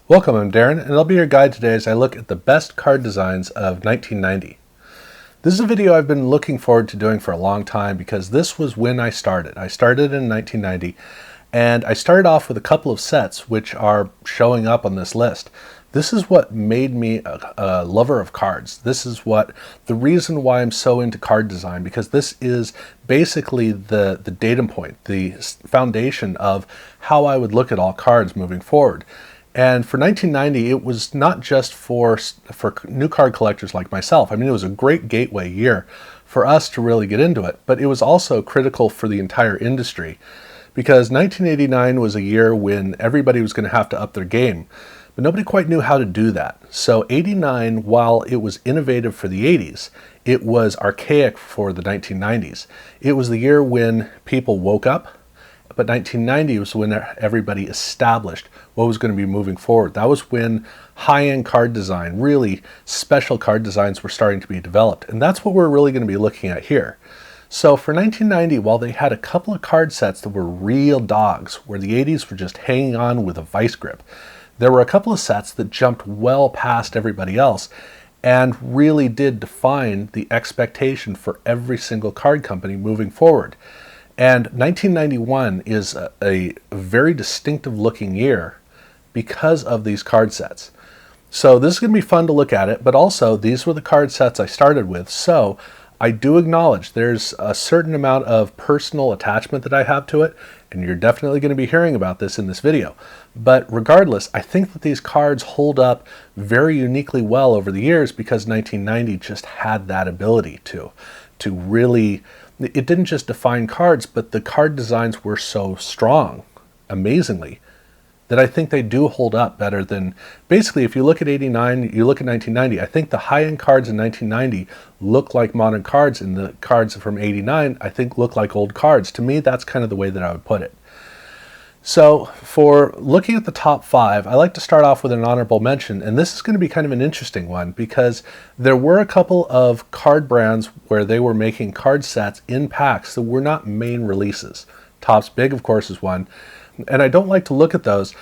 Welcome, I'm Darren, and I'll be your guide today as I look at the best card designs of 1990. This is a video I've been looking forward to doing for a long time because this was when I started. I started in 1990, and I started off with a couple of sets which are showing up on this list. This is what made me a lover of cards. This is the reason why I'm so into card design, because this is basically the datum point, the foundation of how I would look at all cards moving forward. And for 1990, it was not just for new card collectors like myself. I mean, it was a great gateway year for us to really get into it, but it was also critical for the entire industry because 1989 was a year when everybody was going to have to up their game, but nobody quite knew how to do that. So 89, while it was innovative for the 80s, it was archaic for the 1990s. It was the year when people woke up, but 1990 was when everybody established what was going to be moving forward. That was when high-end card design, really special card designs, were starting to be developed. And that's what we're really going to be looking at here. So for 1990, while they had a couple of card sets that were real dogs, where the 80s were just hanging on with a vice grip, there were a couple of sets that jumped well past everybody else and really did define the expectation for every single card company moving forward. And 1991 is a very distinctive looking year because of these card sets. So this is going to be fun to look at it, but also these were the card sets I started with. So I do acknowledge there's a certain amount of personal attachment that I have to it, and you're definitely going to be hearing about this in this video. But regardless, I think that these cards hold up very uniquely well over the years because 1990 just had that ability to really. It didn't just define cards, but the card designs were so strong, amazingly, that I think they do hold up better than, basically, if you look at 89, you look at 1990, I think the high-end cards in 1990 look like modern cards, and the cards from 89, I think, look like old cards. To me, that's kind of the way that I would put it. So for looking at the top 5, I like to start off with an honorable mention, and this is going to be kind of an interesting one because there were a couple of card brands where they were making card sets in packs that were not main releases. Topps Big, of course, is one, and I don't like to look at those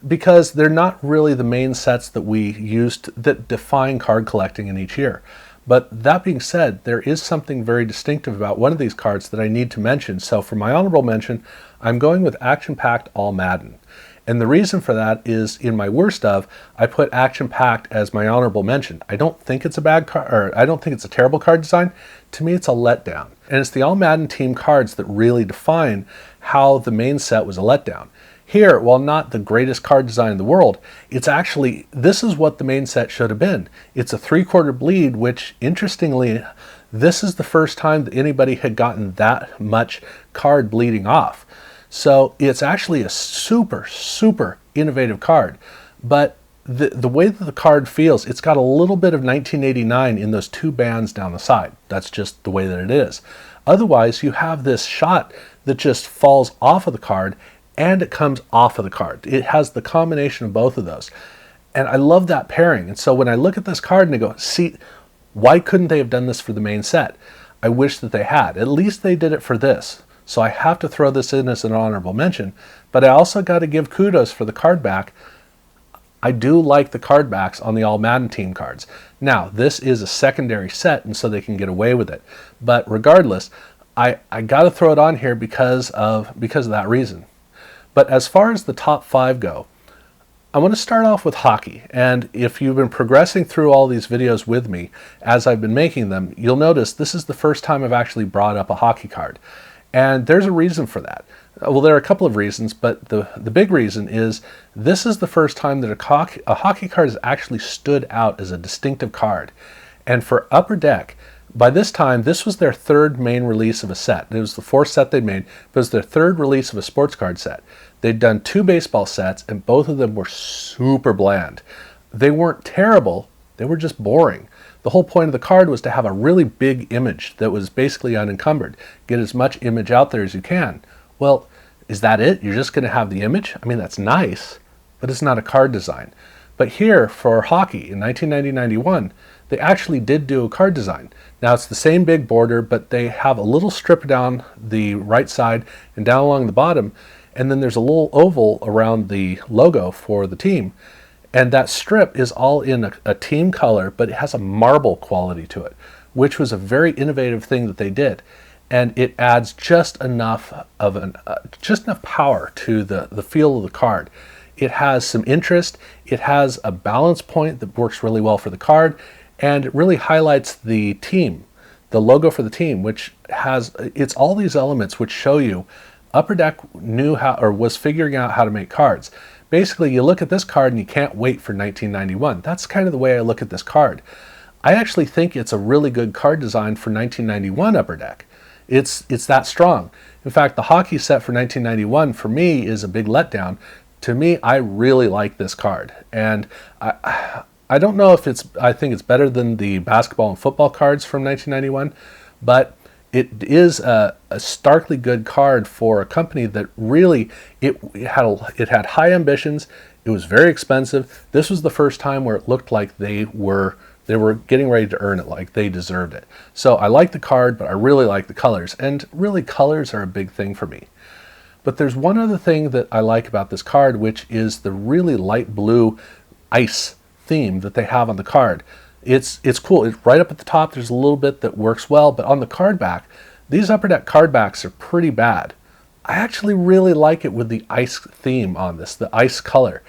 because they're not really the main sets that we used that define card collecting in each year. But that being said, there is something very distinctive about one of these cards that I need to mention. So for my honorable mention, I'm going with Action Packed All Madden. And the reason for that is in my worst of, I put Action Packed as my honorable mention. I don't think it's a bad card, or I don't think it's a terrible card design. To me, it's a letdown. And it's the All Madden team cards that really define how the main set was a letdown. Here, while not the greatest card design in the world, it's actually, this is what the main set should have been. It's a 3/4 bleed, which, interestingly, this is the first time that anybody had gotten that much card bleeding off. So it's actually a super, super innovative card. But the way that the card feels, it's got a little bit of 1989 in those two bands down the side. That's just the way that it is. Otherwise, you have this shot that just falls off of the card and it comes off of the card. It has the combination of both of those. And I love that pairing. And so when I look at this card and I go, see, why couldn't they have done this for the main set? I wish that they had. At least they did it for this. So I have to throw this in as an honorable mention. But I also got to give kudos for the card back. I do like the card backs on the All Madden team cards. Now, this is a secondary set, and so they can get away with it. But regardless, I got to throw it on here because of that reason. But as far as the top 5 go, I want to start off with hockey. And if you've been progressing through all these videos with me as I've been making them, you'll notice this is the first time I've actually brought up a hockey card. And there's a reason for that. Well, there are a couple of reasons, but the big reason is this is the first time that a hockey card has actually stood out as a distinctive card. And for Upper Deck, by this time, this was their third main release of a set. It was the fourth set they'd made, but it was their third release of a sports card set. They'd done 2 baseball sets, and both of them were super bland. They weren't terrible, they were just boring. The whole point of the card was to have a really big image that was basically unencumbered. Get as much image out there as you can. Well, is that it? You're just going to have the image? I mean, that's nice, but it's not a card design. But here, for hockey, in 1990-91, they actually did do a card design. Now, it's the same big border, but they have a little strip down the right side and down along the bottom, and then there's a little oval around the logo for the team. And that strip is all in a team color, but it has a marble quality to it, which was a very innovative thing that they did. And it adds just enough of just enough power to the feel of the card. It has some interest. It has a balance point that works really well for the card, and it really highlights the team, the logo for the team, which it's all these elements which show you Upper Deck knew how, or was figuring out how to make cards. Basically, you look at this card and you can't wait for 1991. That's kind of the way I look at this card. I actually think it's a really good card design for 1991 Upper Deck. It's that strong. In fact, the hockey set for 1991 for me is a big letdown. To me, I really like this card. And I don't know if I think it's better than the basketball and football cards from 1991, but it is a starkly good card for a company that really, it had high ambitions. It was very expensive. This was the first time where it looked like they were getting ready to earn it, like they deserved it. So I like the card, but I really like the colors. And really, colors are a big thing for me. But there's one other thing that I like about this card, which is the really light blue ice theme that they have on the card. It's cool. It's right up at the top. There's a little bit that works well, but on the card back, these Upper Deck card backs are pretty bad. I actually really like it with the ice theme on this, the ice color.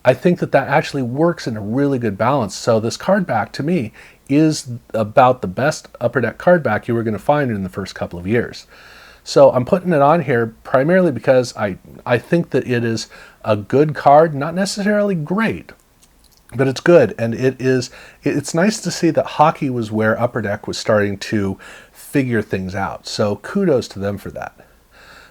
I think that actually works in a really good balance. So this card back, to me, is about the best Upper Deck card back you were going to find in the first couple of years. So I'm putting it on here primarily because I think that it is a good card, not necessarily great, but it's good. And it's nice to see that hockey was where Upper Deck was starting to figure things out. So kudos to them for that.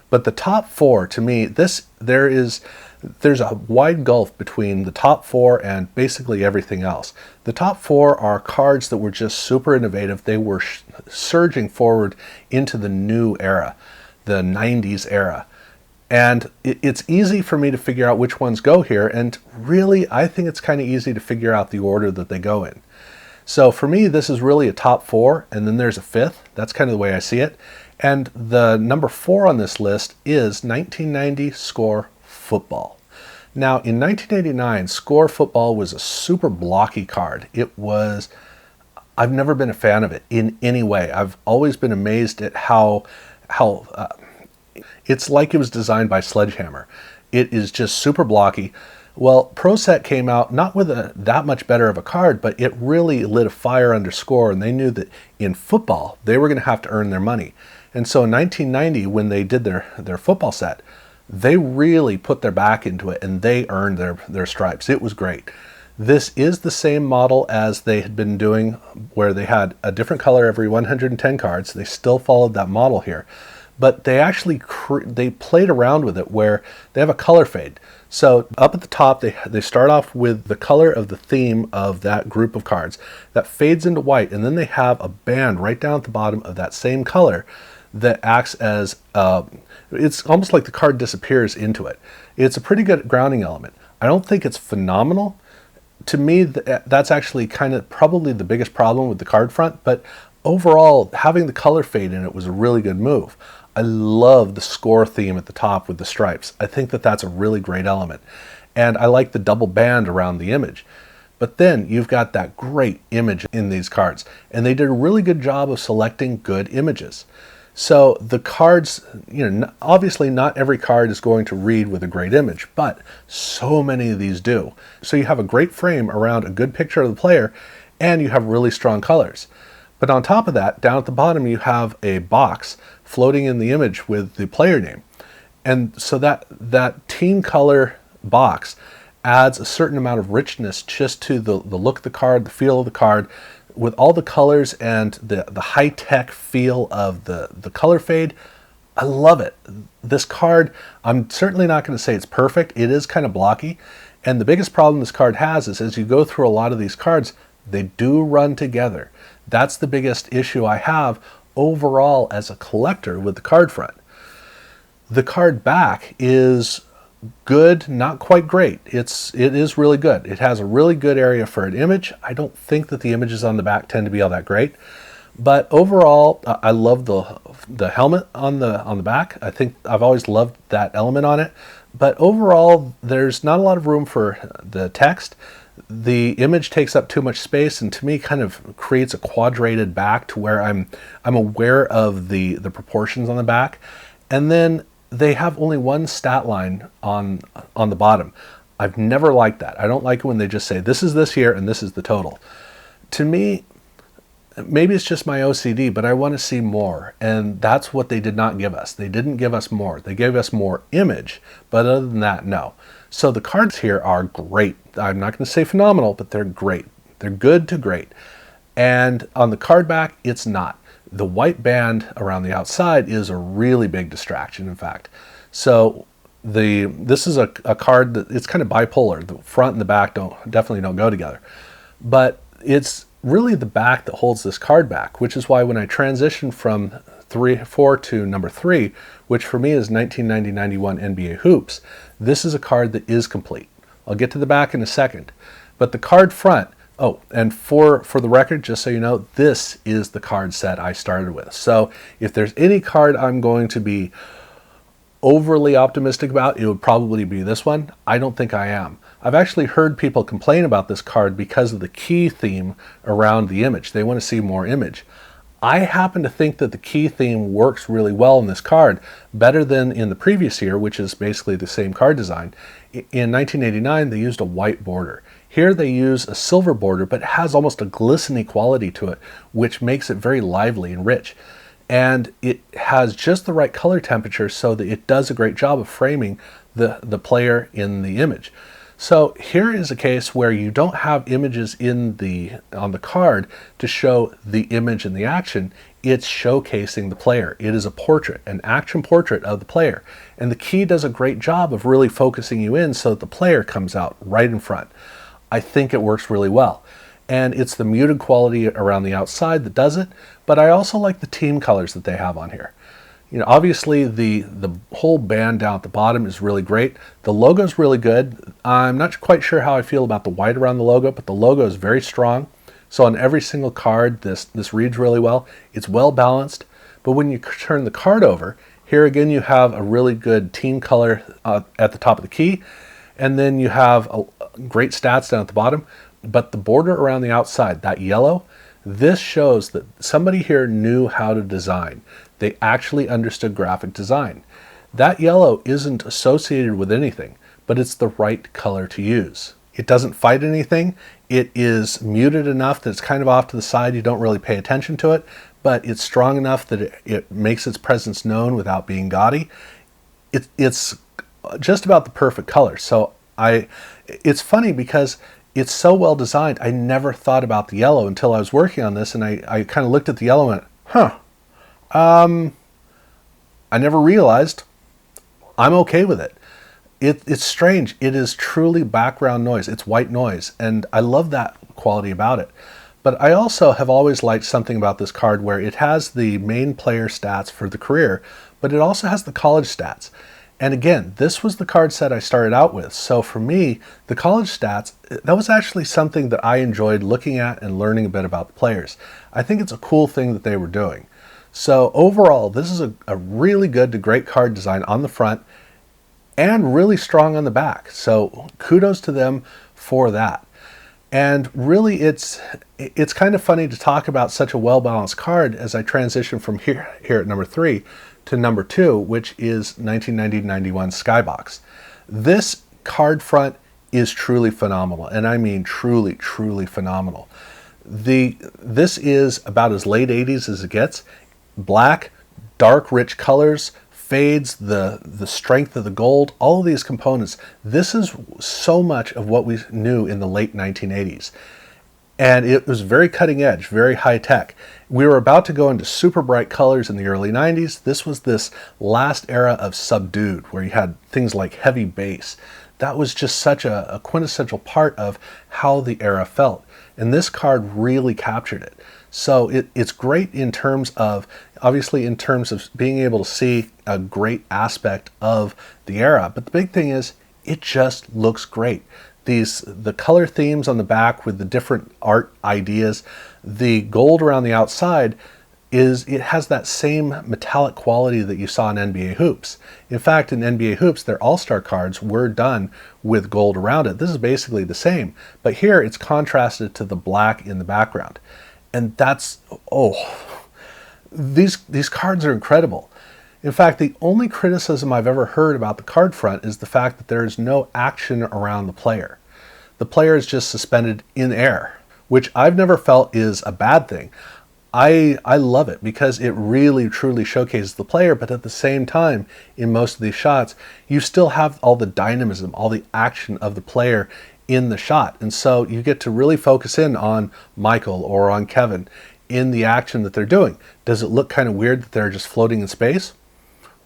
But the top four, to me, there's a wide gulf between the top four and basically everything else. The top four are cards that were just super innovative. They were surging forward into the new era, the 90s era. And it's easy for me to figure out which ones go here. And really, I think it's kind of easy to figure out the order that they go in. So for me, this is really a top four, and then there's a fifth. That's kind of the way I see it. And the number 4 on this list is 1990 Score Football. Now, in 1989, Score Football was a super blocky card. I've never been a fan of it in any way. I've always been amazed at how it's like it was designed by Sledgehammer. It is just super blocky. Well, Pro Set came out not with that much better of a card, but it really lit a fire under Score, and they knew that in football, they were going to have to earn their money. And so in 1990, when they did their football set, they really put their back into it, and they earned their stripes. It was great. This is the same model as they had been doing, where they had a different color every 110 cards. They still followed that model here. But they actually they played around with it where they have a color fade. So up at the top, they start off with the color of the theme of that group of cards. That fades into white, and then they have a band right down at the bottom of that same color that acts as, it's almost like the card disappears into it. It's a pretty good grounding element. I don't think it's phenomenal. To me, that's actually kind of probably the biggest problem with the card front, but overall, having the color fade in it was a really good move. I love the Score theme at the top with the stripes. I think that that's a really great element. And I like the double band around the image. But then you've got that great image in these cards. And they did a really good job of selecting good images. So the cards, obviously not every card is going to read with a great image, but so many of these do. So you have a great frame around a good picture of the player, and you have really strong colors. But on top of that, down at the bottom, you have a box floating in the image with the player name. And so that team color box adds a certain amount of richness just to the look of the card, the feel of the card, with all the colors and the high-tech feel of the color fade. I love it. This card, I'm certainly not going to say it's perfect. It is kind of blocky. And the biggest problem this card has is as you go through a lot of these cards, they do run together. That's the biggest issue I have overall as a collector with the card front. The card back is good, not quite great. It is really good. It has a really good area for an image. I don't think that the images on the back tend to be all that great, but overall, I love the helmet on the back. I think I've always loved that element on it. But overall, there's not a lot of room for the text. The image takes up too much space, and to me kind of creates a quadrated back to where I'm aware of the proportions on the back. And then they have only one stat line on the bottom. I've never liked that. I don't like it when they just say this is this here and this is the total. To me, maybe it's just my OCD, but I want to see more. And that's what they did not give us. They didn't give us more. They gave us more image, but other than that, no. So the cards here are great. I'm not going to say phenomenal, but they're great. They're good to great. And on the card back, it's not. The white band around the outside is a really big distraction, in fact. So this is a card that it's kind of bipolar. The front and the back definitely don't go together. But it's really the back that holds this card back, which is why when I transition from 4 to number 3, which for me is 1990-91 NBA Hoops, this is a card that is complete. I'll get to the back in a second. But the card front, oh, and for the record, just so you know, this is the card set I started with. So if there's any card I'm going to be overly optimistic about, it would probably be this one. I don't think I am. I've actually heard people complain about this card because of the key theme around the image. They want to see more image. I happen to think that the key theme works really well in this card, better than in the previous year, which is basically the same card design. In 1989, they used a white border. Here they use a silver border, but it has almost a glistening quality to it, which makes it very lively and rich. And it has just the right color temperature so that it does a great job of framing the player in the image. So here is a case where you don't have images on the card to show the image and the action. It's showcasing the player. It is a portrait, an action portrait of the player. And the key does a great job of really focusing you in so that the player comes out right in front. I think it works really well. And it's the muted quality around the outside that does it, but I also like the team colors that they have on here. You know, obviously the whole band down at the bottom is really great. The logo is really good. I'm not quite sure how I feel about the white around the logo, but the logo is very strong. So on every single card, this reads really well. It's well balanced, but when you turn the card over, here again you have a really good team color at the top of the key, and then you have great stats down at the bottom, but the border around the outside, that yellow, this shows that somebody here knew how to design. They actually understood graphic design. That yellow isn't associated with anything, but it's the right color to use. It doesn't fight anything. It is muted enough that it's kind of off to the side. You don't really pay attention to it, but it's strong enough that it makes its presence known without being gaudy. It's just about the perfect color. So it's funny because it's so well designed. I never thought about the yellow until I was working on this, and I kind of looked at the yellow and went, I never realized. I'm okay with it. It's strange. It is truly background noise. It's white noise, and I love that quality about it. But I also have always liked something about this card where it has the main player stats for the career, but it also has the college stats. And again, this was the card set I started out with. So for me, the college stats, that was actually something that I enjoyed looking at and learning a bit about the players. I think it's a cool thing that they were doing. So overall, this is a really good to great card design on the front and really strong on the back. So kudos to them for that. And really, it's kind of funny to talk about such a well-balanced card as I transition from here at number 3 to number 2, which is 1990-91 Skybox. This card front is truly phenomenal, and I mean truly, truly phenomenal. This is about as late 80s as it gets. Black, dark, rich colors, fades, the strength of the gold, all of these components. This is so much of what we knew in the late 1980s. And it was very cutting edge, very high tech. We were about to go into super bright colors in the early 90s. This was this last era of subdued, where you had things like heavy bass. That was just such a quintessential part of how the era felt. And this card really captured it. So it's great in terms of, obviously in terms of being able to see a great aspect of the era. But the big thing is, it just looks great. The color themes on the back with the different art ideas, the gold around the outside, is it has that same metallic quality that you saw in NBA Hoops. In fact, in NBA Hoops, their All-Star cards were done with gold around it. This is basically the same, but here it's contrasted to the black in the background. And that's, these cards are incredible. In fact, the only criticism I've ever heard about the card front is the fact that there is no action around the player. The player is just suspended in air, which I've never felt is a bad thing. I love it because it really truly showcases the player, but at the same time, in most of these shots, you still have all the dynamism, all the action of the player in the shot. And so you get to really focus in on Michael or on Kevin in the action that they're doing. Does it look kind of weird that they're just floating in space?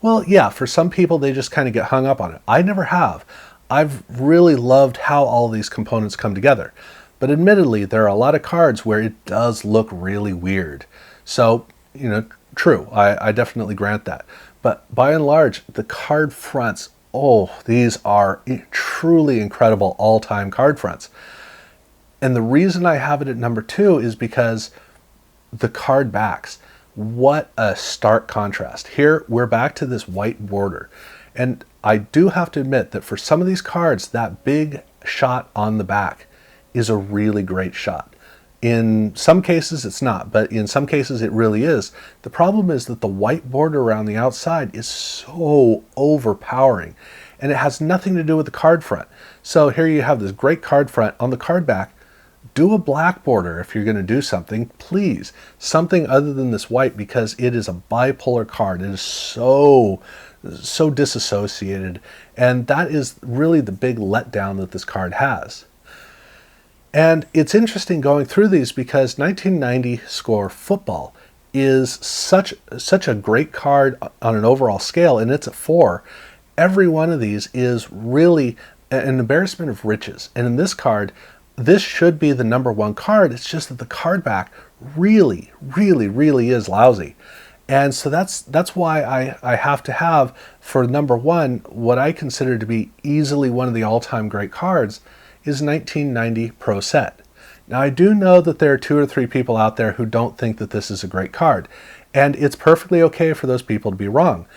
Well, yeah, for some people, they just kind of get hung up on it. I never have. I've really loved how all these components come together. But admittedly, there are a lot of cards where it does look really weird. So, true, I definitely grant that. But by and large, the card fronts, these are truly incredible all-time card fronts. And the reason I have it at number 2 is because the card backs. What a stark contrast. Here, we're back to this white border. And I do have to admit that for some of these cards, that big shot on the back is a really great shot. In some cases it's not, but in some cases it really is. The problem is that the white border around the outside is so overpowering, and it has nothing to do with the card front. So here you have this great card front. On the card back, do a black border if you're going to do something, please. Something other than this white, because it is a bipolar card. It is so disassociated, and that is really the big letdown that this card has. And it's interesting going through these because 1990 Score Football is such a great card on an overall scale, and it's a 4. Every one of these is really an embarrassment of riches. And in this card, this should be the number 1 card. It's just that the card back really, really, really is lousy. And so that's why I have to have, for number 1, what I consider to be easily one of the all-time great cards is 1990 Pro Set. Now, I do know that there are 2 or 3 people out there who don't think that this is a great card, and it's perfectly okay for those people to be wrong.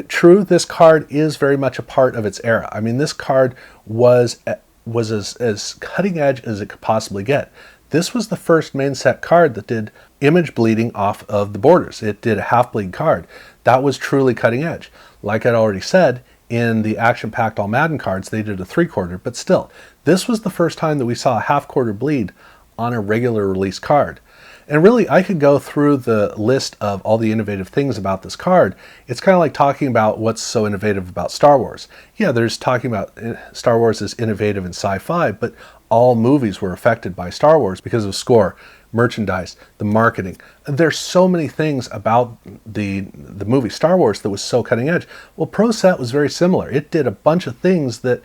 True, this card is very much a part of its era. I mean, this card was as cutting edge as it could possibly get. This was the first main set card that did image bleeding off of the borders. It did a half bleed card. That was truly cutting edge. Like I'd already said, in the action-packed All Madden cards, they did a 3/4, but still, this was the first time that we saw a half-quarter bleed on a regular release card. And really, I could go through the list of all the innovative things about this card. It's kind of like talking about what's so innovative about Star Wars. Yeah, there's talking about Star Wars is innovative in sci-fi, but all movies were affected by Star Wars because of score, merchandise, the marketing. There's so many things about the movie Star Wars that was so cutting edge. Well, Pro Set was very similar. It did a bunch of things that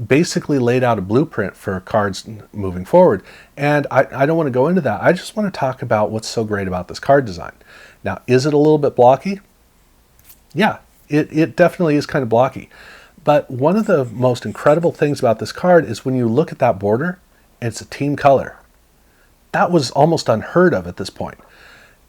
basically laid out a blueprint for cards moving forward. And I don't want to go into that. I just want to talk about what's so great about this card design. Now, is it a little bit blocky? Yeah, it definitely is kind of blocky. But one of the most incredible things about this card is when you look at that border, it's a team color. That was almost unheard of at this point.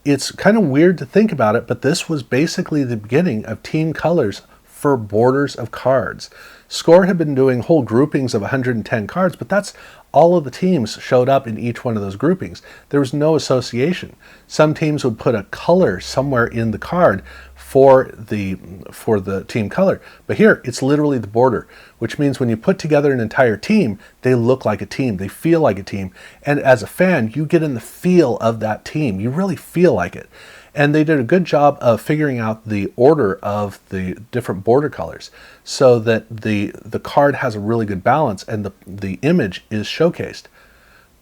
It's kind of weird to think about it, but this was basically the beginning of team colors for borders of cards. Score had been doing whole groupings of 110 cards, but that's all of the teams showed up in each one of those groupings. There was no association. Some teams would put a color somewhere in the card for the team color. But here, it's literally the border, which means when you put together an entire team, they look like a team. They feel like a team. And as a fan, you get in the feel of that team. You really feel like it. And they did a good job of figuring out the order of the different border colors so that the card has a really good balance and the image is showcased.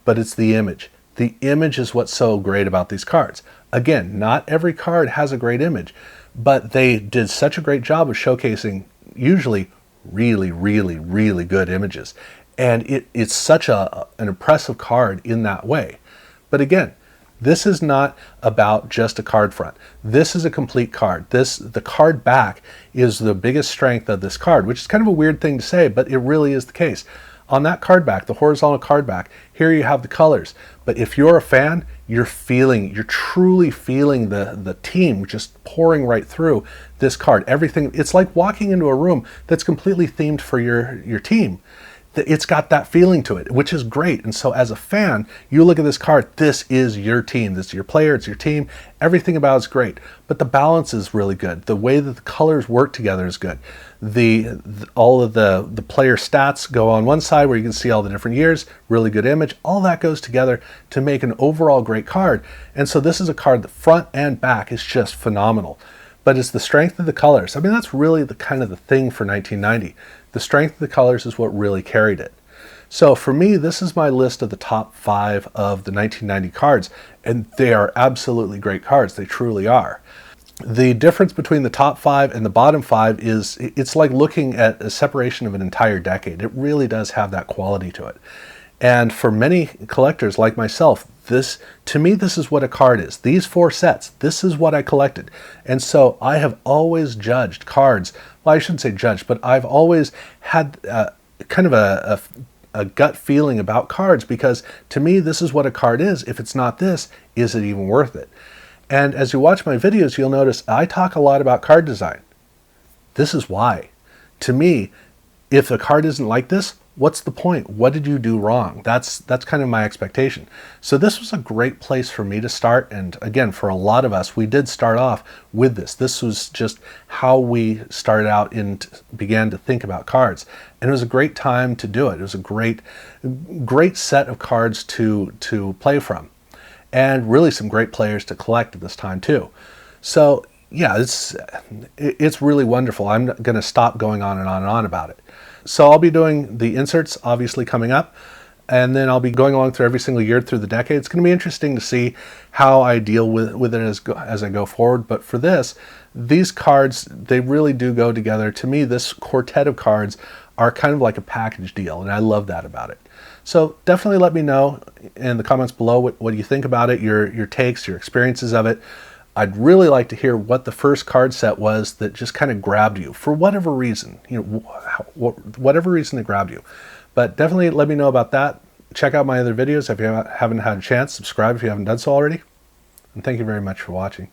But it's the image. The image is what's so great about these cards. Again, not every card has a great image, but they did such a great job of showcasing usually really, really, really good images. And it's such an impressive card in that way. But again, this is not about just a card front. This is a complete card. The card back is the biggest strength of this card, which is kind of a weird thing to say, but it really is the case. on that card back, the horizontal card back, here you have the colors. But if you're a fan, you're truly feeling the team just pouring right through this card. Everything, it's like walking into a room that's completely themed for your team. It's got that feeling to it, which is great. And so as a fan, you look at this card, this is your team. This is your player, it's your team. Everything about it's great. But the balance is really good. The way that the colors work together is good. All of the player stats go on one side where you can see all the different years, really good image. All that goes together to make an overall great card. And so this is a card that front and back is just phenomenal. But it's the strength of the colors. I mean, that's really the kind of the thing for 1990. The strength of the colors is what really carried it. So for me, this is my list of the top 5 of the 1990 cards, and they are absolutely great cards. They truly are. The difference between the top 5 and the bottom 5 is it's like looking at a separation of an entire decade. It really does have that quality to it. And for many collectors like myself, to me, this is what a card is. These 4 sets, this is what I collected. And so I have always judged cards. Well, I shouldn't say judged, but I've always had kind of a gut feeling about cards, because to me, this is what a card is. If it's not this, is it even worth it? And as you watch my videos, you'll notice I talk a lot about card design. This is why. To me, if a card isn't like this, what's the point? What did you do wrong? That's kind of my expectation. So this was a great place for me to start. And again, for a lot of us, we did start off with this. This was just how we started out and began to think about cards. And it was a great time to do it. It was a great set of cards to play from. And really some great players to collect at this time too. So yeah, it's really wonderful. I'm going to stop going on and on and on about it. So I'll be doing the inserts obviously coming up, and then I'll be going along through every single year through the decade. It's going to be interesting to see how I deal with it as I go forward. But for this, these cards, they really do go together. To me, this quartet of cards are kind of like a package deal, and I love that about it. So definitely let me know in the comments below what you think about it, your takes, your experiences of it. I'd really like to hear what the first card set was that just kind of grabbed you for whatever reason, whatever reason it grabbed you. But definitely let me know about that. Check out my other videos if you haven't had a chance. Subscribe if you haven't done so already. And thank you very much for watching.